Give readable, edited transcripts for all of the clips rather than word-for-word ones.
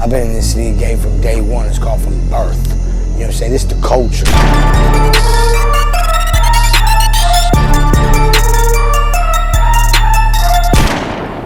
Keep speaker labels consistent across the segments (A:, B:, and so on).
A: I've been in this league game from day one. It's called from birth. You know what I'm saying? This is the culture.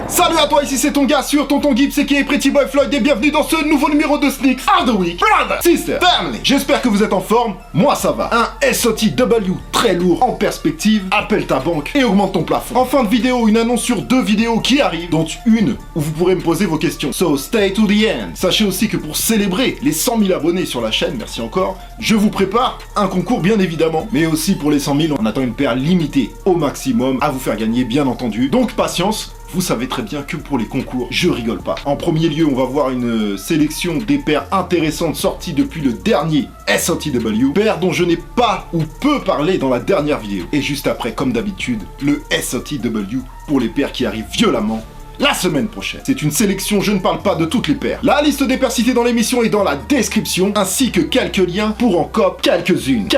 B: Salut à toi, ici c'est ton gars sûr, Tonton Gibbs et qui est Pretty Boy Floyd et bienvenue dans ce nouveau numéro de Sneaks of the Week. Brother, sister, family, j'espère que vous êtes en forme, moi ça va. Un SOTW très lourd en perspective, appelle ta banque et augmente ton plafond. En fin de vidéo, une annonce sur 2 vidéos qui arrivent, dont une où vous pourrez me poser vos questions. So stay to the end. Sachez aussi que pour célébrer les 100 000 abonnés sur la chaîne, merci encore, je vous prépare un concours bien évidemment. Mais aussi pour les 100 000, on attend une paire limitée au maximum à vous faire gagner bien entendu. Donc patience. Vous savez très bien que pour les concours, je rigole pas. En premier lieu, on va voir une sélection des paires intéressantes sorties depuis le dernier SOTW, paires dont je n'ai pas ou peu parlé dans la dernière vidéo. Et juste après, comme d'habitude, le SOTW pour les paires qui arrivent violemment la semaine prochaine. C'est une sélection, je ne parle pas de toutes les paires. La liste des paires citées dans l'émission est dans la description, ainsi que quelques liens pour en cop quelques-unes.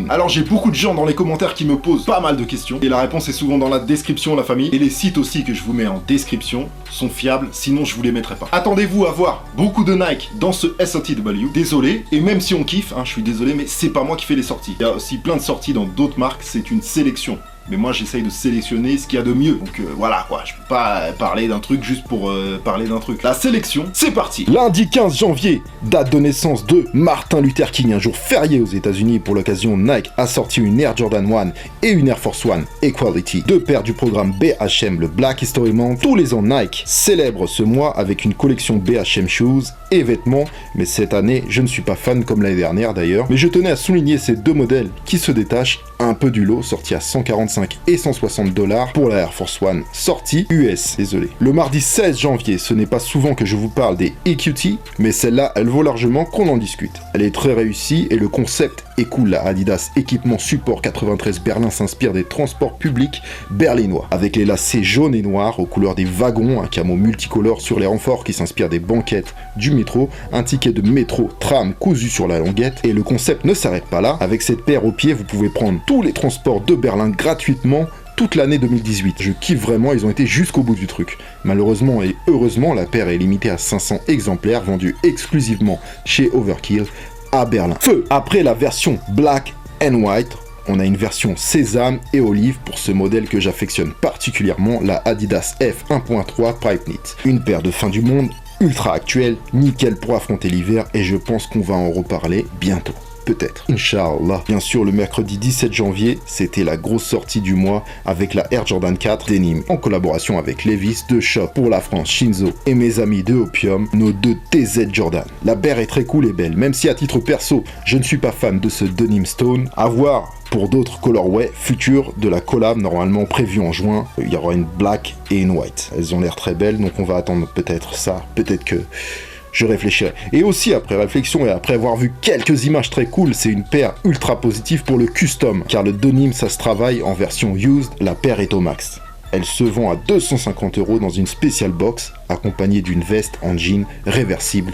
B: Alors j'ai beaucoup de gens dans les commentaires qui me posent pas mal de questions, et la réponse est souvent dans la description, la famille. Et les sites aussi que je vous mets en description sont fiables, sinon je vous les mettrai pas. Attendez-vous à voir beaucoup de Nike dans ce SOTW. Désolé, et même si on kiffe, je suis désolé, mais c'est pas moi qui fais les sorties. Il y a aussi plein de sorties dans d'autres marques, c'est une sélection. Mais moi j'essaye de sélectionner ce qu'il y a de mieux. Donc voilà quoi, je peux pas parler d'un truc juste pour parler d'un truc. La sélection, c'est parti. Lundi 15 janvier, date de naissance de Martin Luther King, un jour férié aux États-Unis. Pour l'occasion, Nike a sorti une Air Jordan 1 et une Air Force One Equality. 2 paires du programme BHM, le Black History Month. Tous les ans, Nike célèbre ce mois avec une collection BHM Shoes et vêtements. Mais cette année, je ne suis pas fan comme l'année dernière d'ailleurs. Mais je tenais à souligner ces 2 modèles qui se détachent un peu du lot, sortis à 145 et 160 $ pour la Air Force One, sortie US, désolé. Le mardi 16 janvier, ce n'est pas souvent que je vous parle des EQT, mais celle-là, elle vaut largement qu'on en discute. Elle est très réussie et le concept est cool. La Adidas Équipement Support 93 Berlin s'inspire des transports publics berlinois, avec les lacets jaunes et noirs aux couleurs des wagons, un camo multicolore sur les renforts qui s'inspire des banquettes du métro, un ticket de métro tram cousu sur la languette, et le concept ne s'arrête pas là. Avec cette paire au pied, vous pouvez prendre tous les transports de Berlin gratuitement toute l'année 2018. Je kiffe vraiment, ils ont été jusqu'au bout du truc. Malheureusement et heureusement, la paire est limitée à 500 exemplaires vendus exclusivement chez Overkill à Berlin. Feu! Après la version Black and White, on a une version sésame et olive pour ce modèle que j'affectionne particulièrement, la Adidas F 1.3 Pipe Knit. Une paire de fin du monde, ultra actuelle, nickel pour affronter l'hiver, et je pense qu'on va en reparler bientôt. Peut-être, Inch'Allah. Bien sûr, le mercredi 17 janvier, c'était la grosse sortie du mois avec la Air Jordan 4 Denim, en collaboration avec Levi's, de Shop pour la France, Shinzo et mes amis de Opium, nos 2 TZ Jordan. La paire est très cool et belle, même si à titre perso, je ne suis pas fan de ce Denim Stone. À voir pour d'autres colorways futurs de la collab, normalement prévue en juin. Il y aura une black et une white. Elles ont l'air très belles, donc on va attendre peut-être ça, peut-être que je réfléchirai. Et aussi, après réflexion et après avoir vu quelques images très cool, c'est une paire ultra positive pour le custom, car le denim, ça se travaille en version used, la paire est au max. Elle se vend à 250 € dans une special box, accompagnée d'une veste en jean réversible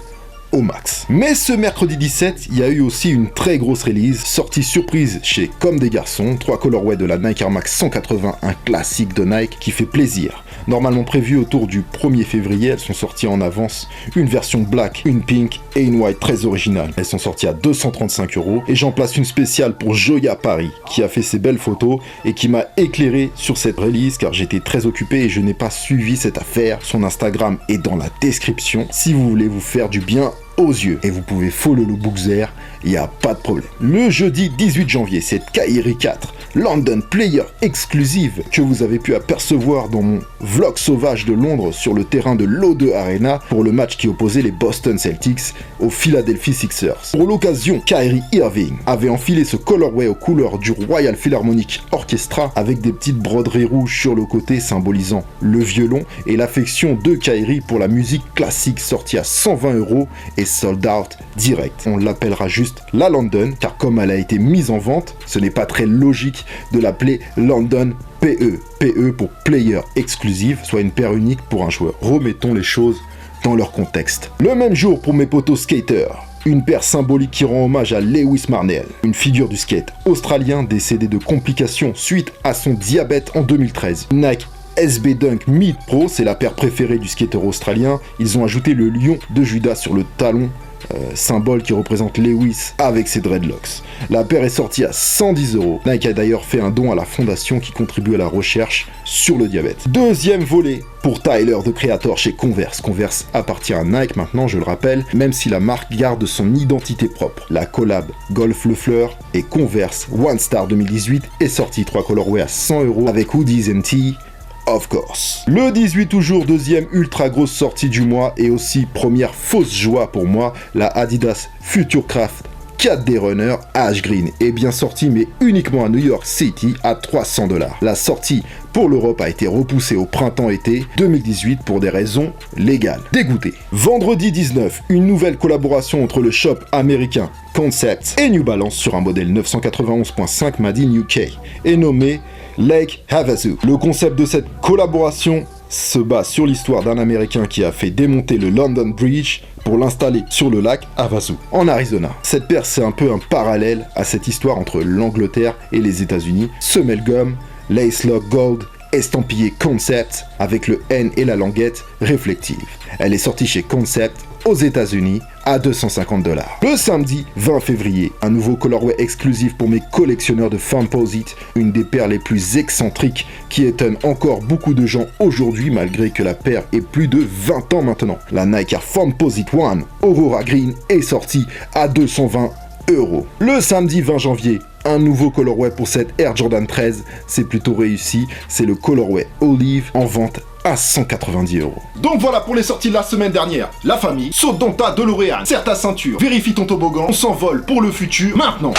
B: au max. Mais ce mercredi 17, il y a eu aussi une très grosse release, sortie surprise chez Comme des Garçons, 3 colorways de la Nike Air Max 180, un classique de Nike qui fait plaisir. Normalement prévues autour du 1er février, elles sont sorties en avance, une version black, une pink et une white très originale. Elles sont sorties à 235 € et j'en place une spéciale pour Joya Paris, qui a fait ses belles photos et qui m'a éclairé sur cette release car j'étais très occupé et je n'ai pas suivi cette affaire. Son Instagram est dans la description si vous voulez vous faire du bien aux yeux. Et vous pouvez follow le Bookzer, il n'y a pas de problème. Le jeudi 18 janvier, c'est Kyrie 4, London Player exclusive, que vous avez pu apercevoir dans mon vlog sauvage de Londres sur le terrain de l'O2 Arena pour le match qui opposait les Boston Celtics aux Philadelphia Sixers. Pour l'occasion, Kyrie Irving avait enfilé ce colorway aux couleurs du Royal Philharmonic Orchestra avec des petites broderies rouges sur le côté symbolisant le violon et l'affection de Kyrie pour la musique classique, sortie à 120 € et sold out direct. On l'appellera juste la London, car comme elle a été mise en vente, ce n'est pas très logique de l'appeler London PE. PE pour Player Exclusive, soit une paire unique pour un joueur. Remettons les choses dans leur contexte. Le même jour pour mes potos skaters, une paire symbolique qui rend hommage à Lewis Marnell, une figure du skate australien décédé de complications suite à son diabète en 2013. Nike SB Dunk Mid Pro, c'est la paire préférée du skater australien. Ils ont ajouté le lion de Judas sur le talon, symbole qui représente Lewis avec ses dreadlocks. La paire est sortie à 110 €. Nike a d'ailleurs fait un don à la fondation qui contribue à la recherche sur le diabète. Deuxième volet pour Tyler, the Creator chez Converse. Converse appartient à Nike maintenant, je le rappelle, même si la marque garde son identité propre. La collab Golf Le Fleur et Converse One Star 2018 est sortie 3 colorways à 100 € avec hoodies and tee. Of course. Le 18 toujours, deuxième ultra grosse sortie du mois et aussi première fausse joie pour moi, la Adidas Futurecraft 4D Runner Ash Green est bien sortie mais uniquement à New York City à 300 $. La sortie pour l'Europe a été repoussée au printemps-été 2018 pour des raisons légales. Dégoûté. Vendredi 19, une nouvelle collaboration entre le shop américain Concept et New Balance sur un modèle 991.5 Made in UK est nommé Lake Havasu. Le concept de cette collaboration se base sur l'histoire d'un Américain qui a fait démonter le London Bridge pour l'installer sur le lac Havasu, en Arizona. Cette paire, c'est un peu un parallèle à cette histoire entre l'Angleterre et les États-Unis. Semelle gomme, lace lock gold, estampillé Concept avec le N et la languette réflective. Elle est sortie chez Concept aux États-Unis à 250 $. Le samedi 20 février, un nouveau colorway exclusif pour mes collectionneurs de Foamposite, une des paires les plus excentriques qui étonne encore beaucoup de gens aujourd'hui malgré que la paire ait plus de 20 ans maintenant. La Nike Air Foamposite One Aurora Green est sortie à 220 €. Le samedi 20 janvier, un nouveau colorway pour cette Air Jordan 13, c'est plutôt réussi, c'est le colorway Olive en vente à 190 €. Donc voilà pour les sorties de la semaine dernière. La famille, saute dans ta DeLorean, serre ta ceinture, vérifie ton toboggan, on s'envole pour le futur maintenant.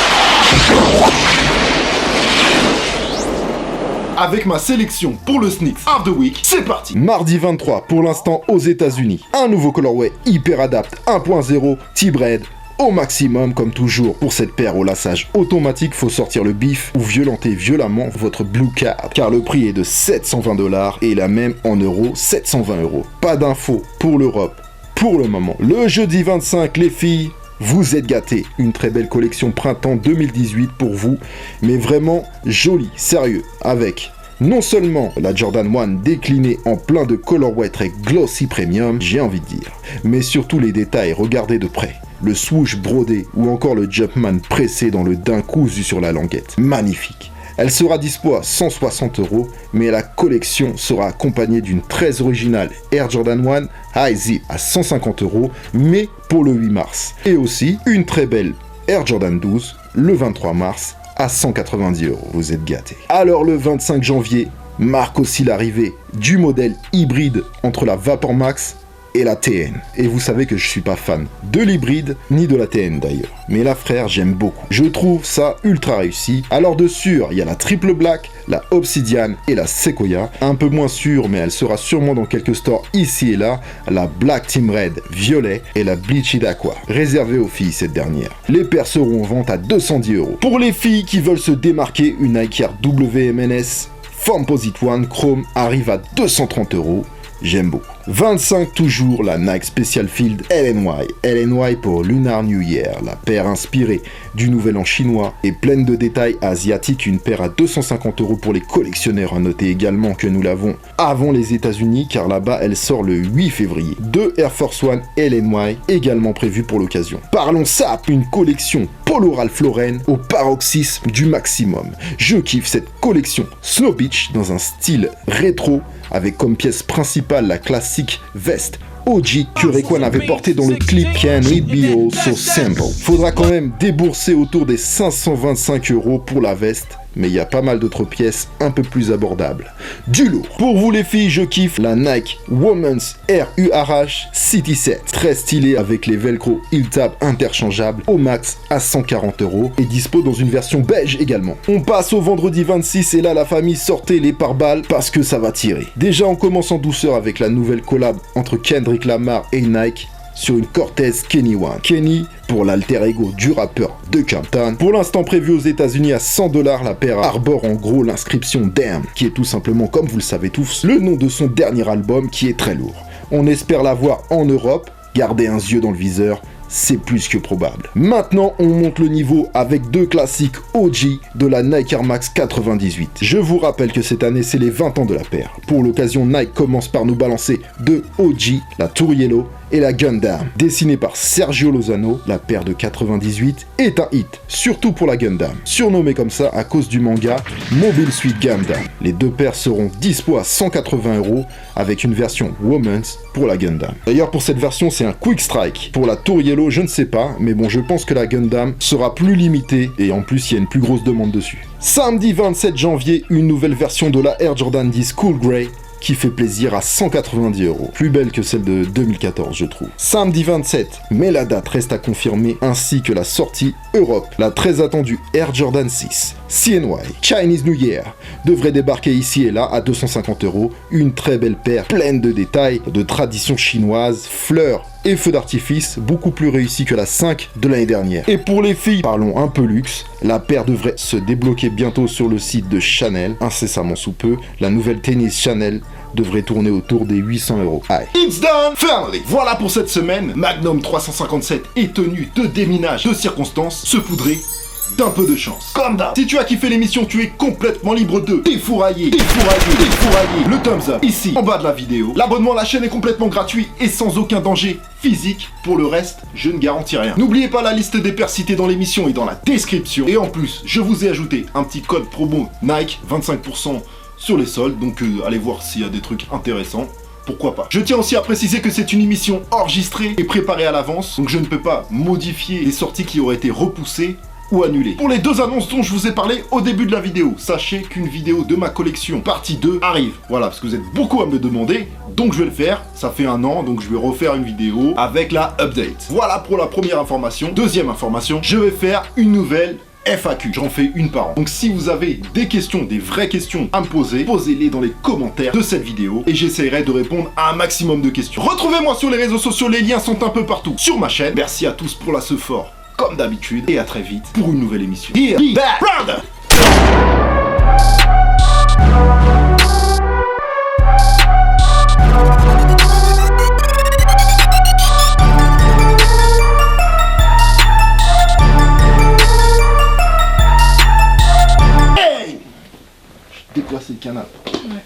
B: Avec ma sélection pour le Sneaks of the Week, c'est parti. Mardi 23, pour l'instant aux États-Unis, un nouveau colorway Hyper Adapt 1.0 T-Bread au maximum comme toujours. Pour cette paire au lassage automatique, faut sortir le bif ou violenter violemment votre Blue Card car le prix est de 720 $ et la même en euros 720 €. Pas d'infos pour l'Europe pour le moment. Le jeudi 25, les filles, vous êtes gâtés. Une très belle collection printemps 2018 pour vous, mais vraiment jolie, sérieux, avec non seulement la Jordan 1 déclinée en plein de colorway très glossy premium, j'ai envie de dire, mais surtout les détails, regardez de près. Le swoosh brodé ou encore le Jumpman pressé dans le daim cousu sur la languette. Magnifique. Elle sera dispo à 160 €, mais la collection sera accompagnée d'une très originale Air Jordan 1 High Zip à 150 €, mais pour le 8 mars. Et aussi une très belle Air Jordan 12 le 23 mars à 190 €. Vous êtes gâtés. Alors le 25 janvier marque aussi l'arrivée du modèle hybride entre la Vapor Max et la TN. Et vous savez que je suis pas fan de l'hybride, ni de la TN d'ailleurs. Mais la frère, j'aime beaucoup. Je trouve ça ultra réussi. Alors de sûr, il y a la Triple Black, la Obsidian et la Sequoia. Un peu moins sûre, mais elle sera sûrement dans quelques stores ici et là, la Black Team Red violet et la Bleached Aqua. Réservée aux filles cette dernière. Les paires seront en vente à 210 €. Pour les filles qui veulent se démarquer, une Nike Air WMNS Foamposite One Chrome arrive à 230 €. J'aime beaucoup. 25 toujours, la Nike Special Field LNY. LNY pour Lunar New Year. La paire inspirée du Nouvel An chinois et pleine de détails asiatiques. Une paire à 250 € pour les collectionneurs. À noter également que nous l'avons avant les États-Unis car là-bas elle sort le 8 février. 2 Air Force One LNY également prévues pour l'occasion. Parlons SAP, une collection Polo Ralph Lauren au paroxysme du maximum. Je kiffe cette collection Snow Beach dans un style rétro avec comme pièce principale la classique veste OG que Rayquan avait porté dans le clip Can It Be All So Simple. Faudra quand même débourser autour des 525 € pour la veste, mais il y a pas mal d'autres pièces un peu plus abordables. Du lourd. Pour vous les filles, je kiffe la Nike Women's Air URH City Set. Très stylé avec les velcro heel tab interchangeables au max à 140 € et dispo dans une version beige également. On passe au vendredi 26 et là la famille sortez les pare-balles parce que ça va tirer. Déjà on commence en douceur avec la nouvelle collab entre Kendrick Lamar et Nike sur une Cortez Kenny One. Kenny pour l'alter ego du rappeur de Compton. Pour l'instant prévu aux États-Unis à 100 $, la paire arbore en gros l'inscription Damn, qui est tout simplement, comme vous le savez tous, le nom de son dernier album qui est très lourd. On espère la voir en Europe, gardez un yeux dans le viseur, c'est plus que probable. Maintenant, on monte le niveau avec deux classiques OG de la Nike Air Max 98. Je vous rappelle que cette année, c'est les 20 ans de la paire. Pour l'occasion, Nike commence par nous balancer deux OG, la Tour Yellow et la Gundam. Dessinée par Sergio Lozano, la paire de 98 est un hit, surtout pour la Gundam. Surnommée comme ça à cause du manga Mobile Suit Gundam. Les deux paires seront dispo à 180 € avec une version Women's pour la Gundam. D'ailleurs, pour cette version, c'est un Quick Strike. Pour la Tour Yellow, je ne sais pas, mais bon, je pense que la Gundam sera plus limitée et en plus, il y a une plus grosse demande dessus. Samedi 27 janvier, une nouvelle version de la Air Jordan 10 Cool Grey qui fait plaisir à 190 €. Plus belle que celle de 2014, je trouve. Samedi 27, mais la date reste à confirmer, ainsi que la sortie Europe. La très attendue Air Jordan 6 CNY Chinese New Year devrait débarquer ici et là à 250 €. Une très belle paire, pleine de détails, de tradition chinoise, fleurs et feux d'artifice, beaucoup plus réussi que la 5 de l'année dernière. Et pour les filles, parlons un peu luxe, la paire devrait se débloquer bientôt sur le site de Chanel, incessamment sous peu. La nouvelle tennis Chanel devrait tourner autour des 800 €. Aïe. It's done, family. Voilà pour cette semaine. Magnum 357 est tenu de déminage de circonstances, se poudrer d'un peu de chance. Comme d'hab. Si tu as kiffé l'émission, tu es complètement libre de défourailler le thumbs up ici en bas de la vidéo. L'abonnement à la chaîne est complètement gratuit et sans aucun danger physique. Pour le reste, je ne garantis rien. N'oubliez pas la liste des paires citées dans l'émission et dans la description. Et en plus, je vous ai ajouté un petit code promo Nike, 25% sur les soldes. Donc allez voir s'il y a des trucs intéressants. Pourquoi pas. Je tiens aussi à préciser que c'est une émission enregistrée et préparée à l'avance. Donc je ne peux pas modifier les sorties qui auraient été repoussées ou annulé. Pour les deux annonces dont je vous ai parlé au début de la vidéo, sachez qu'une vidéo de ma collection partie 2 arrive. Voilà, parce que vous êtes beaucoup à me demander, donc je vais le faire. Ça fait un an, donc je vais refaire une vidéo avec la update. Voilà pour la première information. Deuxième information, je vais faire une nouvelle FAQ. J'en fais une par an. Donc si vous avez des questions, des vraies questions à me poser, posez-les dans les commentaires de cette vidéo et j'essaierai de répondre à un maximum de questions. Retrouvez-moi sur les réseaux sociaux, les liens sont un peu partout sur ma chaîne. Merci à tous pour la fort. Comme d'habitude, et à très vite pour une nouvelle émission. Here, back, brother. Hey! Je déplace le canapé. Ouais.